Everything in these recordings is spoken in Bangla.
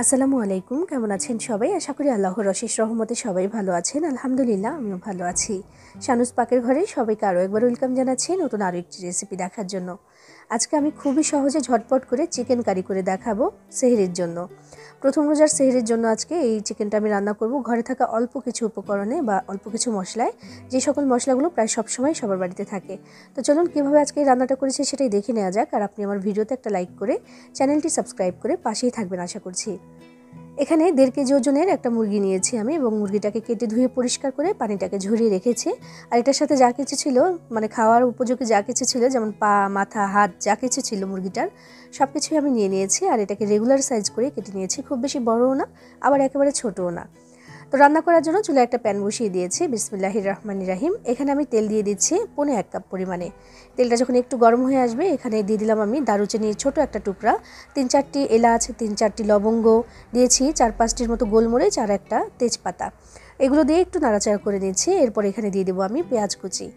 আসসালামু আলাইকুম, কেমন আছেন সবাই? আশা করি আল্লাহর অশেষ রহমতে সবাই ভালো আছেন। আলহামদুলিল্লাহ, আমিও ভালো আছি। শানুস পাকের ঘরে সবাইকে আরও একবার ওয়েলকাম জানাচ্ছি নতুন আরও একটি রেসিপি দেখার জন্য। আজকে আমি খুবই সহজে ঝটপট করে চিকেন কারি করে দেখাবো সেহরির জন্য। প্রথম রোজার সেহরির জন্য আজকে এই চিকেনটা আমি রান্না করব ঘরে থাকা অল্প কিছু উপকরণে বা অল্প কিছু মশলায়, যে সকল মশলাগুলো প্রায় সবসময় সবার বাড়িতে থাকে। তো চলুন কীভাবে আজকে এই রান্নাটা করেছি সেটাই দেখে নেওয়া যাক। আর আপনি আমার ভিডিওতে একটা লাইক করে চ্যানেলটি সাবস্ক্রাইব করে পাশেই থাকবেন আশা করছি। এখানে 1.5 কেজি ওজনের একটা মুরগি নিয়েছি আমি, এবং মুরগিটাকে কেটে ধুয়ে পরিষ্কার করে পানিটাকে ঝরিয়ে রেখেছি। আর এটার সাথে যা কিছু ছিল, মানে খাওয়ার উপযোগী যা কিছু ছিল, যেমন পা, মাথা, হাত, যা কিছু ছিল মুরগিটার সব কিছুই আমি নিয়ে নিয়েছি। আর এটাকে রেগুলার সাইজ করে কেটে নিয়েছি, খুব বেশি বড়ও না আবার একেবারে ছোটও না। তো রান্না করার জন্য চুলায় একটা প্যান বসিয়ে দিয়েছি। বিসমিল্লাহির রহমানির রহিম। এখানে আমি তেল দিয়ে দিচ্ছি 1.25 কাপ পরিমাণে। তেলটা যখন একটু গরম হয়ে আসবে, এখানে দিয়ে দিলাম আমি দারুচিনির ছোট একটা টুকরা, 3-4টি এলাচ, 3-4টি লবঙ্গ দিয়েছি, 4-5টির মতো গোলমরিচ আর একটা তেজপাতা। এগুলো দিয়ে একটু নাড়াচাড়া করে নিচ্ছি। এরপর এখানে দিয়ে দেবো আমি পেঁয়াজ কুচি।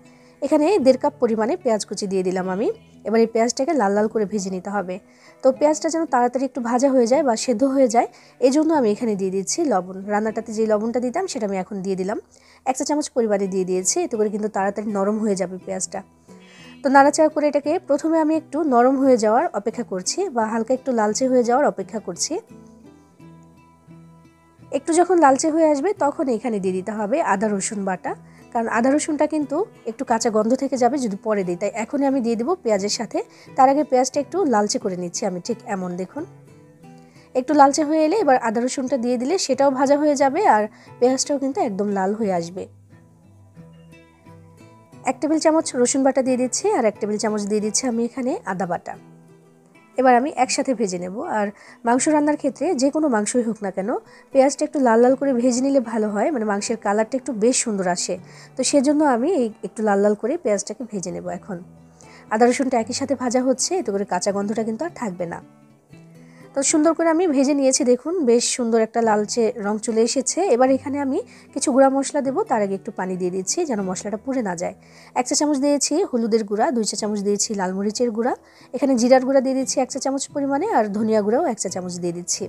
এখানে 1.5 কাপ পরিমাণে পেঁয়াজ কুচি দিয়ে দিলাম আমি। এবার এই পেঁয়াজটাকে লাল লাল করে ভেজে নিতে হবে। তো পেঁয়াজটা যেন তাড়াতাড়ি একটু ভাজা হয়ে যায় বা সেদ্ধ হয়ে যায়, এই জন্য আমি এখানে দিয়ে দিচ্ছি লবণ। রান্নাটাতে যে লবণটা দিতাম সেটা আমি এখন দিয়ে দিলাম, 1 চা চামচ পরিমাণে দিয়ে দিয়েছি। এতে করে কিন্তু তাড়াতাড়ি নরম হয়ে যাবে পেঁয়াজটা। তো নাড়াচাড়া করে এটাকে প্রথমে আমি একটু নরম হয়ে যাওয়ার অপেক্ষা করছি বা হালকা একটু লালচে হয়ে যাওয়ার অপেক্ষা করছি। একটু যখন লালচে হয়ে আসবে তখন এখানে দিয়ে দিতে হবে আদা রসুন বাটা, কারণ আদা রসুনটা কিন্তু একটু কাঁচা গন্ধ থেকে যাবে যদি পরে দিই, তাই এখনই আমি দিয়ে দেবো পেঁয়াজের সাথে। তার আগে পেঁয়াজটা একটু লালচে করে নিচ্ছি আমি, ঠিক এমন দেখুন। একটু লালচে হয়ে এলে এবার আদা রসুনটা দিয়ে দিলে সেটাও ভাজা হয়ে যাবে আর পেঁয়াজটাও কিন্তু একদম লাল হয়ে আসবে। 1 টেবিল চামচ রসুন বাটা দিয়ে দিচ্ছি আর 1 টেবিল চামচ দিয়ে দিচ্ছি আমি এখানে আদা বাটা। এবার আমি একসাথে ভেজে নেব। আর মাংস রান্নার ক্ষেত্রে যে কোনো মাংসই হোক না কেন, পেঁয়াজটা একটু লাল লাল করে ভেজে নিলে ভালো হয়, মানে মাংসের কালারটা একটু বেশ সুন্দর আসে। তো সেজন্য আমি এই একটু লাল লাল করে পেঁয়াজটাকে ভেজে নেব এখন। আদা রসুনটা একই সাথে ভাজা হচ্ছে, এতে করে কাঁচা গন্ধটা কিন্তু আর থাকবে না। তো সুন্দর করে আমি ভেজে নিয়েছি, দেখুন বেশ সুন্দর একটা লালচে রং চলে এসেছে। এবার এখানে আমি কিছু গুঁড়া মশলা দেবো, তার আগে একটু পানি দিয়ে দিচ্ছি যেন মশলাটা পুড়ে না যায়। 1 চা চামচ দিয়েছি হলুদের গুঁড়া, 2 চা চামচ দিয়েছি লাল মরিচের গুঁড়া, এখানে জিরার গুঁড়া দিয়ে দিচ্ছি 1 চা চামচ পরিমাণে, আর ধনিয়া গুঁড়াও 1 চা চামচ দিয়ে দিচ্ছি।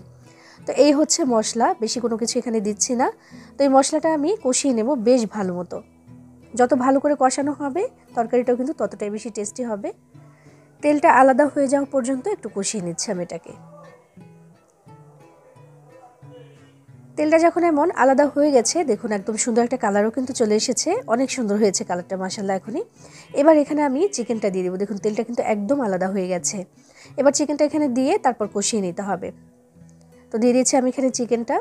তো এই হচ্ছে মশলা, বেশি কোনো কিছু এখানে দিচ্ছি না। তো এই মশলাটা আমি কষিয়ে নেব বেশ ভালো মতো। যত ভালো করে কষানো হবে তরকারিটাও কিন্তু ততটাই বেশি টেস্টি হবে। তেলটা আলাদা হয়ে যাওয়া পর্যন্ত একটু কষিয়ে নিচ্ছি আমি এটাকে। তেলটা যখন এমন আলাদা হয়ে গেছে, দেখুন একদম সুন্দর একটা কালারও কিন্তু চলে এসেছে, অনেক সুন্দর হয়েছে কালারটা মাশাআল্লাহ এখনই। এবার এখানে আমি চিকেনটা দিয়ে দেবো, দেখুন তেলটা কিন্তু একদম আলাদা হয়ে গেছে। এবার চিকেনটা এখানে দিয়ে তারপর কষিয়ে নিতে হবে। তো দিয়ে দিচ্ছি আমি এখানে চিকেনটা।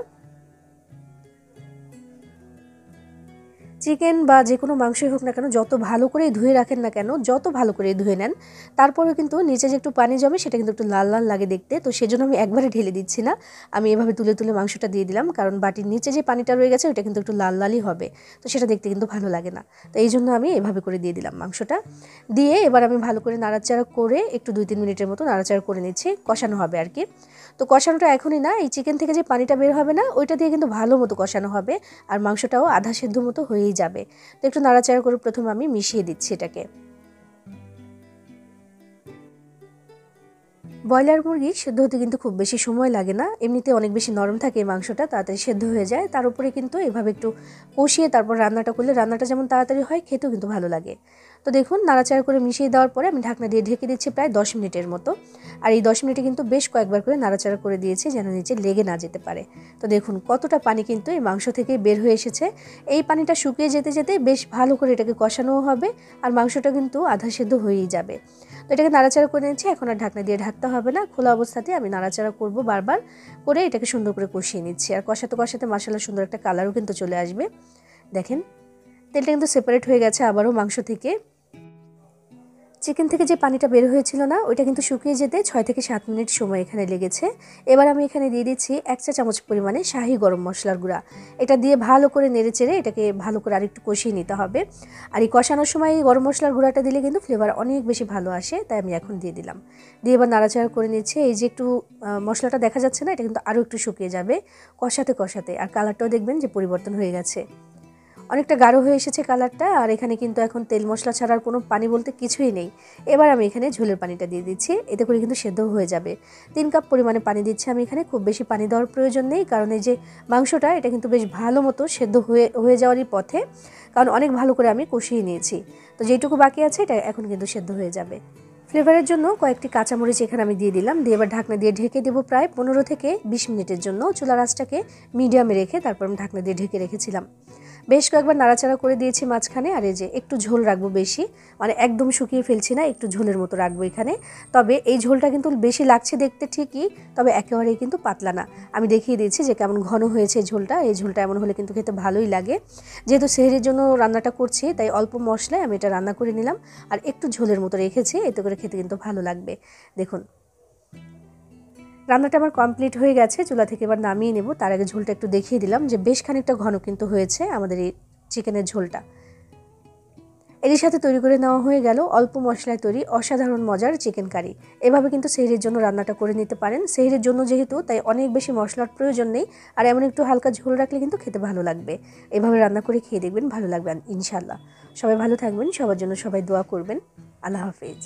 চিকেন বা যে কোনো মাংসই হোক না কেন, যত ভালো করেই ধুয়ে রাখেন না কেন, যত ভালো করেই ধুয়ে নেন, তারপরেও কিন্তু নিচে যে একটু পানি জমে সেটা কিন্তু একটু লাল লাল লাগে দেখতে। তো সেজন্য আমি একবারে ঢেলে দিচ্ছি না, আমি এভাবে তুলে তুলে মাংসটা দিয়ে দিলাম, কারণ বাটির নিচে যে পানিটা রয়ে গেছে ওইটা কিন্তু একটু লাল লালই হবে, তো সেটা দেখতে কিন্তু ভালো লাগে না। তো এই জন্য আমি এভাবে করে দিয়ে দিলাম মাংসটা। দিয়ে এবার আমি ভালো করে নাড়াচাড়া করে একটু 2-3 মিনিটের মতো নাড়াচাড়া করে নিচ্ছি, কষানো হবে আর কি। তো কষানোটা এখনই না, এই চিকেন থেকে যে পানিটা বের হবে না ওইটা দিয়ে কিন্তু ভালো মতো কষানো হবে, আর মাংসটাও আধা সেদ্ধ মতো হয়েই যাবে। তো একটু নাড়াচাড়া করে প্রথমে আমি মিশিয়ে দিচ্ছি এটাকে। ব্রয়লার মুরগি সেদ্ধ হতে কিন্তু খুব বেশি সময় লাগে না, এমনিতে অনেক বেশি নরম থাকে এই মাংসটা, তাড়াতাড়ি সেদ্ধ হয়ে যায়। তার উপরে কিন্তু এভাবে একটু কষিয়ে তারপর রান্নাটা করলে রান্নাটা যেমন তাড়াতাড়ি হয়, খেতেও কিন্তু ভালো লাগে। তো দেখুন নাড়াচাড়া করে মিশিয়ে দেওয়ার পরে আমি ঢাকনা দিয়ে ঢেকে দিচ্ছি প্রায় 10 মিনিটের মতো। আর এই 10 মিনিটে কিন্তু বেশ কয়েকবার করে নাড়াচাড়া করে দিয়েছি যেন নিচে লেগে না যেতে পারে। তো দেখুন কতটা পানি কিন্তু এই মাংস থেকে বের হয়ে এসেছে। এই পানিটা শুকিয়ে যেতে যেতে বেশ ভালো করে এটাকে কষানোও হবে, আর মাংসটা কিন্তু আধা সেদ্ধ হয়েই যাবে। তো এটাকে নাড়াচাড়া করে নিচ্ছি, এখন আর ঢাকনা দিয়ে ঢাকতে হবে না, খোলা অবস্থাতে আমি নাড়াচাড়া করব বারবার করে, এটাকে সুন্দর করে কষিয়ে নিচ্ছি। আর কষাতে কষাতে মাশাআল্লাহ সুন্দর একটা কালারও কিন্তু চলে আসবে। দেখেন তেলটা কিন্তু সেপারেট হয়ে গেছে আবারও মাংস থেকে। চিকেন থেকে যে পানিটা বের হয়েছিল না, ওইটা কিন্তু শুকিয়ে যেতে 6 থেকে 7 মিনিট সময় এখানে লেগেছে। এবার আমি এখানে দিয়ে দিচ্ছি 1 চা চামচ পরিমাণে শাহি গরম মশলার গুঁড়া। এটা দিয়ে ভালো করে নেড়েচেড়ে এটাকে ভালো করে আরেকটু কষিয়ে নিতে হবে। আর এই কষানোর সময় এই গরম মশলার গুঁড়াটা দিলে কিন্তু ফ্লেভার অনেক বেশি ভালো আসে, তাই আমি এখন দিয়ে দিলাম। দিয়ে এবার নাড়াচাড়া করে নিচ্ছে। এই যে একটু মশলাটা দেখা যাচ্ছে না, এটা কিন্তু আরও একটু শুকিয়ে যাবে কষাতে কষাতে, আর কালারটাও দেখবেন যে পরিবর্তন হয়ে গেছে। অনেকটা গাঢ় হয়ে এসেছে কালারটা। আর এখানে কিন্তু এখন তেল মশলা ছাড়ার কোনো পানি বলতে কিছুই নেই। এবার আমি এখানে ঝোলের পানিটা দিয়ে দিচ্ছি, এতে করে কিন্তু সেদ্ধ হয়ে যাবে। 3 কাপ পরিমাণে পানি দিচ্ছি আমি এখানে, খুব বেশি পানি দেওয়ার প্রয়োজন নেই, কারণ এই যে মাংসটা এটা কিন্তু বেশ ভালো মতো সেদ্ধ হয়ে যাওয়ারই পথে, কারণ অনেক ভালো করে আমি কষিয়ে নিয়েছি। তো যেটুকু বাকি আছে এটা এখন কিন্তু সেদ্ধ হয়ে যাবে। ফ্লেভারের জন্য কয়েকটি কাঁচামরিচ এখানে আমি দিয়ে দিলাম, দিয়ে এবার ঢাকনা দিয়ে ঢেকে দেবো প্রায় 15 থেকে 20 মিনিটের জন্য। চুলার আঁচটাকে মিডিয়ামে রেখে তারপর আমি ঢাকনা দিয়ে ঢেকে রেখেছিলাম। বেশ কয়েকবার নাড়াচাড়া করে দিয়েছি মাঝখানে। আর এই যে একটু ঝোল রাখবো বেশি, মানে একদম শুকিয়ে ফেলছি না, একটু ঝোলের মতো রাখবো এখানে। তবে এই ঝোলটা কিন্তু বেশি লাগছে দেখতে ঠিকই, তবে একেবারেই কিন্তু পাতলা না। আমি দেখিয়ে দিয়েছি যে কেমন ঘন হয়েছে ঝোলটা। এই ঝোলটা এমন হলে কিন্তু খেতে ভালোই লাগে। যেহেতু সেহরির জন্য রান্নাটা করছি, তাই অল্প মশলায় আমি এটা রান্না করে নিলাম আর একটু ঝোলের মতো রেখেছি, এতে করে খেতে কিন্তু ভালো লাগবে। দেখুন রান্নাটা আমার কমপ্লিট হয়ে গেছে, চুলা থেকে এবার নামিয়ে নেব। তার আগে ঝোলটা একটু দেখিয়ে দিলাম যে বেশ খানিকটা ঘন কিন্তু হয়েছে আমাদের এই চিকেনের ঝোলটা। এর সাথে তৈরি করে নেওয়া হয়ে গেল অল্প মশলায় তৈরি অসাধারণ মজার চিকেন কারি। এভাবে কিন্তু সেহরির জন্য রান্নাটা করে নিতে পারেন। সেহরির জন্য যেহেতু, তাই অনেক বেশি মশলার প্রয়োজন নেই, আর এমন একটু হালকা ঝোল রাখলে কিন্তু খেতে ভালো লাগবে। এভাবে রান্না করে খেয়ে দেখবেন, ভালো লাগবে ইনশাল্লাহ। সবাই ভালো থাকবেন, সবার জন্য সবাই দোয়া করবেন। আল্লাহ হাফেজ।